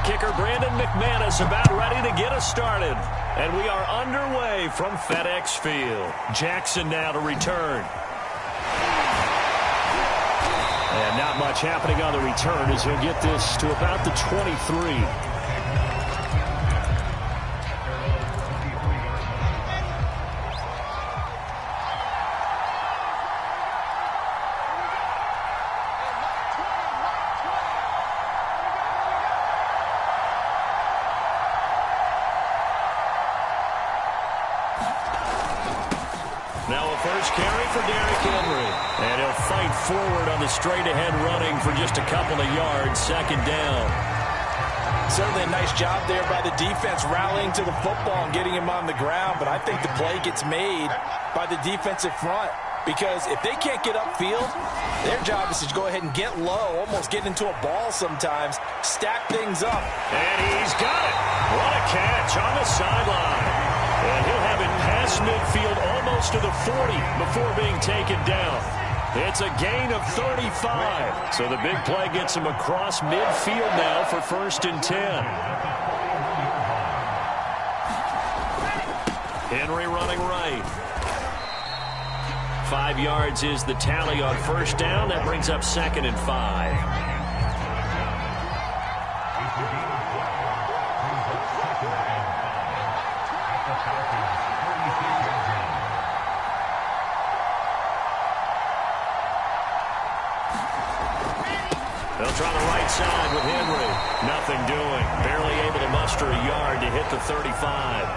kicker Brandon McManus about ready to get us started. And we are underway from FedEx Field. Jackson now to return. And not much happening on the return as he'll get this to about the 23. Now a first carry for Derrick Henry. And he'll fight forward on the straight-ahead running for just a couple of yards. Second down. Certainly a nice job there by the defense rallying to the football and getting him on the ground. But I think the play gets made by the defensive front. Because if they can't get upfield, their job is to go ahead and get low, almost get into a ball sometimes, stack things up. And he's got it. What a catch on the sideline. And he'll have it past midfield almost to the 40 before being taken down. It's a gain of 35. So the big play gets him across midfield now for 1st and 10. Henry running right. 5 yards is the tally on first down. That brings up 2nd and 5. They'll try the right side with Henry. Nothing doing. Barely able to muster a yard to hit the 35.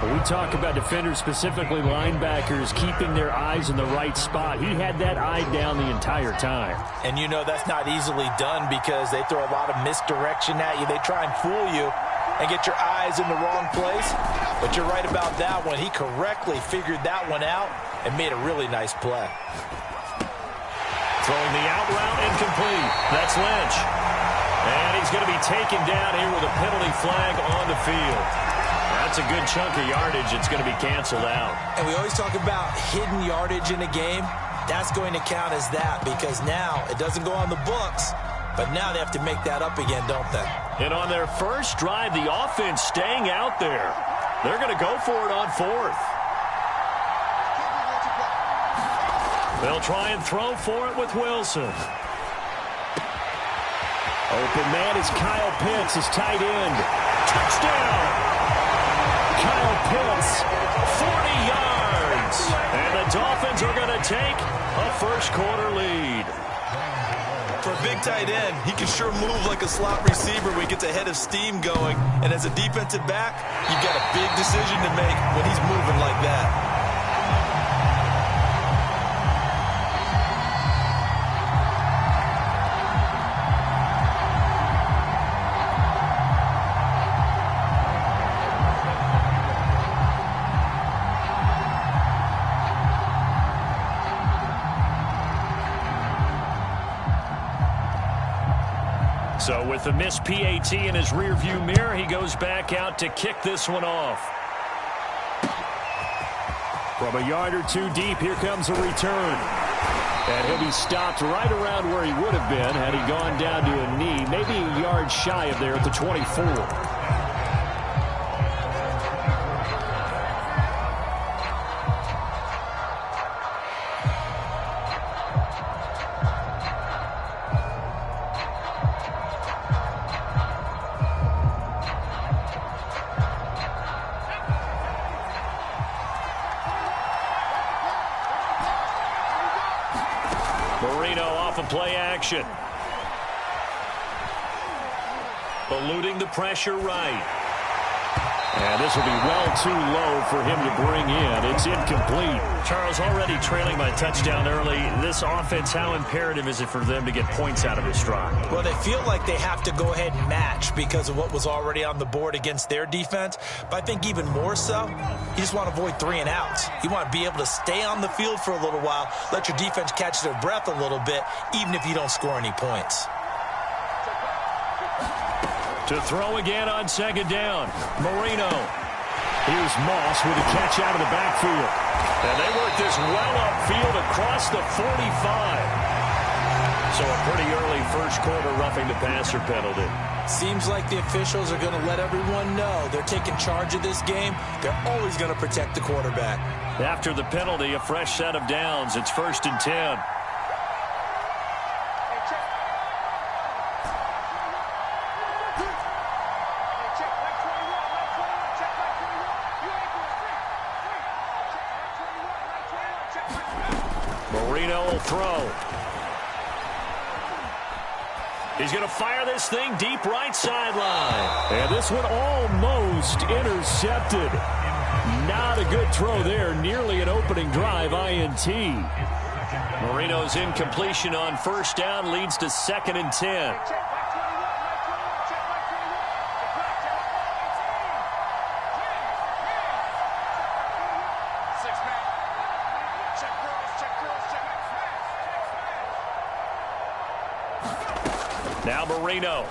When we talk about defenders, specifically linebackers, keeping their eyes in the right spot, he had that eye down the entire time. And you know that's not easily done because they throw a lot of misdirection at you. They try and fool you and get your eyes in the wrong place. But you're right about that one. He correctly figured that one out and made a really nice play. Throwing the out route incomplete. That's Lynch. And he's going to be taken down here with a penalty flag on the field. That's a good chunk of yardage. It's going to be canceled out. And we always talk about hidden yardage in a game. That's going to count as that because now it doesn't go on the books, but now they have to make that up again, don't they? And on their first drive, the offense staying out there. They're going to go for it on 4th. They'll try and throw for it with Wilson. Open man is Kyle Pitts, his tight end. Touchdown! Kyle Pitts, 40 yards. And the Dolphins are going to take a first-quarter lead. For a big tight end, he can sure move like a slot receiver when he gets a head of steam going. And as a defensive back, you've got a big decision to make when he's moving like that. So with the missed PAT in his rearview mirror, he goes back out to kick this one off. From a yard or two deep, here comes a return. And he'll be stopped right around where he would have been had he gone down to a knee, maybe a yard shy of there at the 24. Marino off of play action. Eluding the pressure right. And this will be well too low for him to bring in. It's incomplete. Charles, already trailing by a touchdown early. This offense, how imperative is it for them to get points out of this drive? Well, they feel like they have to go ahead and match because of what was already on the board against their defense. But I think even more so, you just want to avoid 3 and outs. You want to be able to stay on the field for a little while, let your defense catch their breath a little bit, even if you don't score any points. To throw again on second down, Marino. Here's Moss with a catch out of the backfield. And they work this well upfield across the 45. So a pretty early first quarter roughing the passer penalty. Seems like the officials are going to let everyone know they're taking charge of this game. They're always going to protect the quarterback. After the penalty, a fresh set of downs. It's 1st and 10. Marino will throw. He's going to fire this thing deep right sideline. And this one almost intercepted. Not a good throw there. Nearly an opening drive INT. Marino's incompletion on first down leads to 2nd and 10. Now Marino.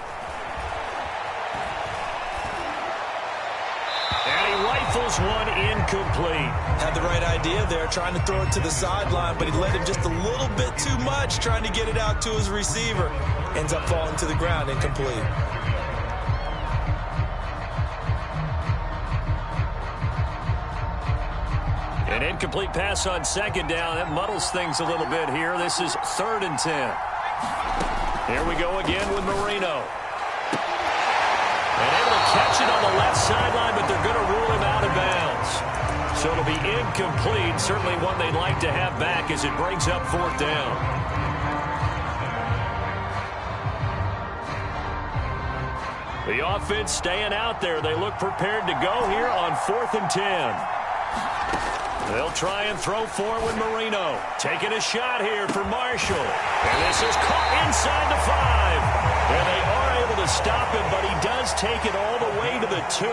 And he rifles one incomplete. Had the right idea there, trying to throw it to the sideline, but he let him just a little bit too much, trying to get it out to his receiver. Ends up falling to the ground, incomplete. An incomplete pass on 2nd down. That muddles things a little bit here. This is 3rd and 10. Here we go again with Marino. And able to catch it on the left sideline, but they're going to rule him out of bounds. So it'll be incomplete. Certainly one they'd like to have back as it brings up 4th down. The offense staying out there. They look prepared to go here on 4th and 10. They'll try and throw for it with Marino. Taking a shot here for Marshall. And this is caught inside the 5. And they are able to stop him, but he does take it all the way to the 2.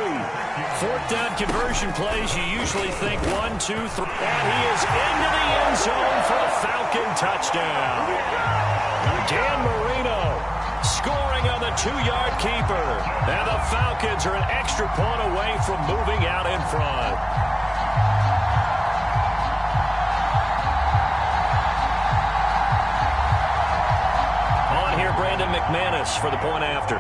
4th down conversion plays, you usually think 1, 2, 3. And he is into the end zone for a Falcon touchdown. Dan Marino scoring on the 2-yard keeper. And the Falcons are an extra point away from moving out in front. Brandon McManus for the point after.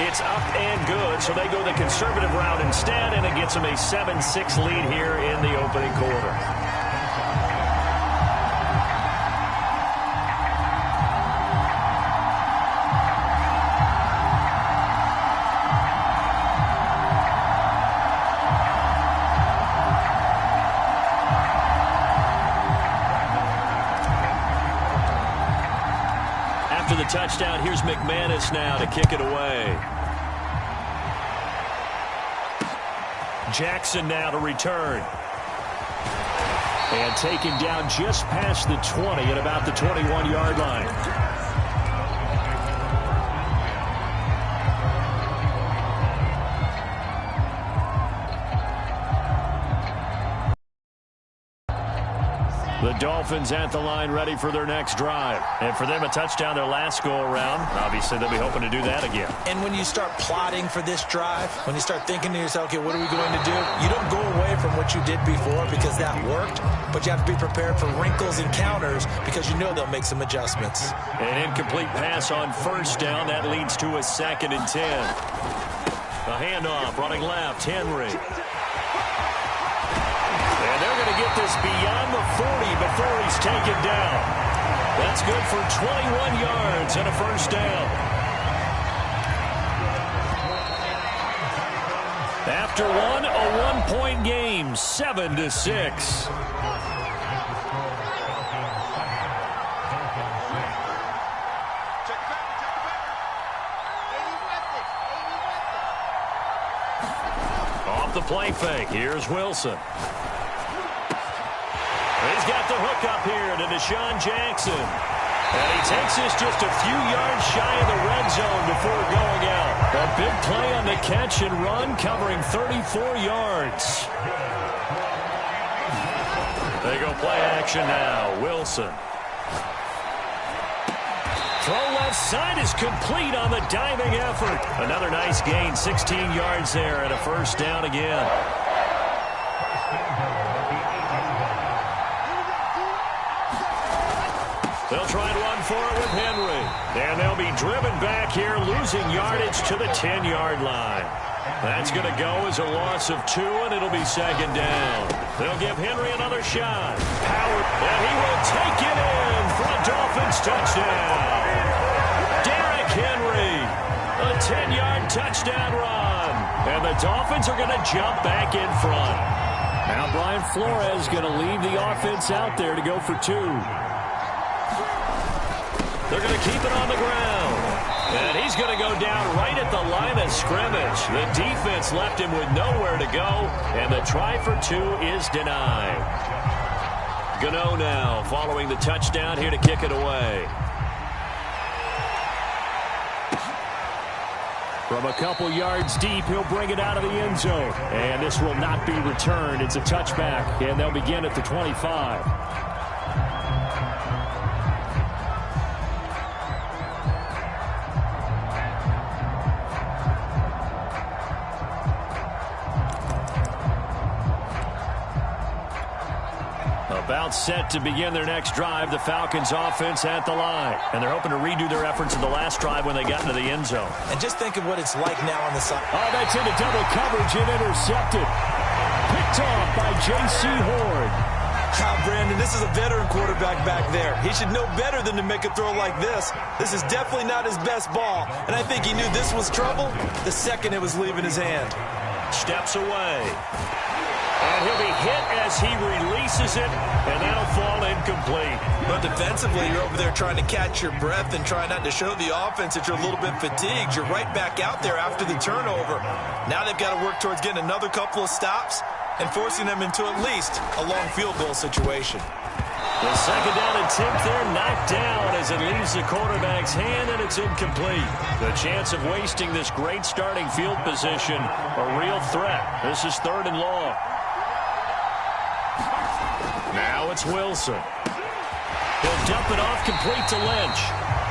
It's up and good, so they go the conservative route instead, and it gets them a 7-6 lead here in the opening quarter. The touchdown. Here's McManus now to kick it away. Jackson now to return. And taken down just past the 20 at about the 21-yard line. The Dolphins at the line ready for their next drive. And for them, a touchdown their last go-around. Obviously, they'll be hoping to do that again. And when you start plotting for this drive, when you start thinking to yourself, okay, what are we going to do? You don't go away from what you did before because that worked, but you have to be prepared for wrinkles and counters because you know they'll make some adjustments. An incomplete pass on first down. That leads to a 2nd and 10. A handoff running left, Henry. And they're going to get this beyond the 40 before he's taken down. That's good for 21 yards and a first down. After one, a one-point game, 7-6. Off the play fake, here's Wilson. He's got the hook up here to Deshaun Jackson. And he takes this just a few yards shy of the red zone before going out. A big play on the catch and run, covering 34 yards. They go play action now. Wilson. Throw left The sign is complete on the diving effort. Another nice gain, 16 yards there, and a first down again. They'll try and run for it with Henry. And they'll be driven back here, losing yardage to the 10-yard line. That's going to go as a loss of 2, and it'll be second down. They'll give Henry another shot. Power, and he will take it in for a Dolphins touchdown. Derrick Henry, a 10-yard touchdown run. And the Dolphins are going to jump back in front. Now Brian Flores going to leave the offense out there to go for 2. They're going to keep it on the ground. And he's going to go down right at the line of scrimmage. The defense left him with nowhere to go. And the try for 2 is denied. Gano now following the touchdown here to kick it away. From a couple yards deep, he'll bring it out of the end zone. And this will not be returned. It's a touchback, and they'll begin at the 25. About set to begin their next drive, the Falcons offense at the line. And they're hoping to redo their efforts in the last drive when they got into the end zone. And just think of what it's like now on the side. Oh, that's into double coverage and intercepted. Picked off by J.C. Horn. Brandon, this is a veteran quarterback back there. He should know better than to make a throw like this. This is definitely not his best ball. And I think he knew this was trouble the second it was leaving his hand. Steps away. And he'll be hit as he releases it, and that'll fall incomplete. But defensively, you're over there trying to catch your breath and try not to show the offense that you're a little bit fatigued. You're right back out there after the turnover. Now they've got to work towards getting another couple of stops and forcing them into at least a long field goal situation. The second down attempt there knocked down as it leaves the quarterback's hand, and it's incomplete. The chance of wasting this great starting field position, a real threat. This is 3rd and long. Now it's Wilson. He'll dump it off complete to Lynch.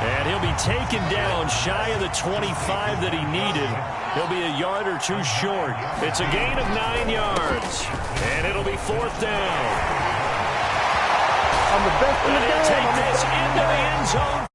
And he'll be taken down shy of the 25 that he needed. He'll be a yard or 2 short. It's a gain of 9 yards. And it'll be 4th down. I'm the best in the game. Take this into the end zone.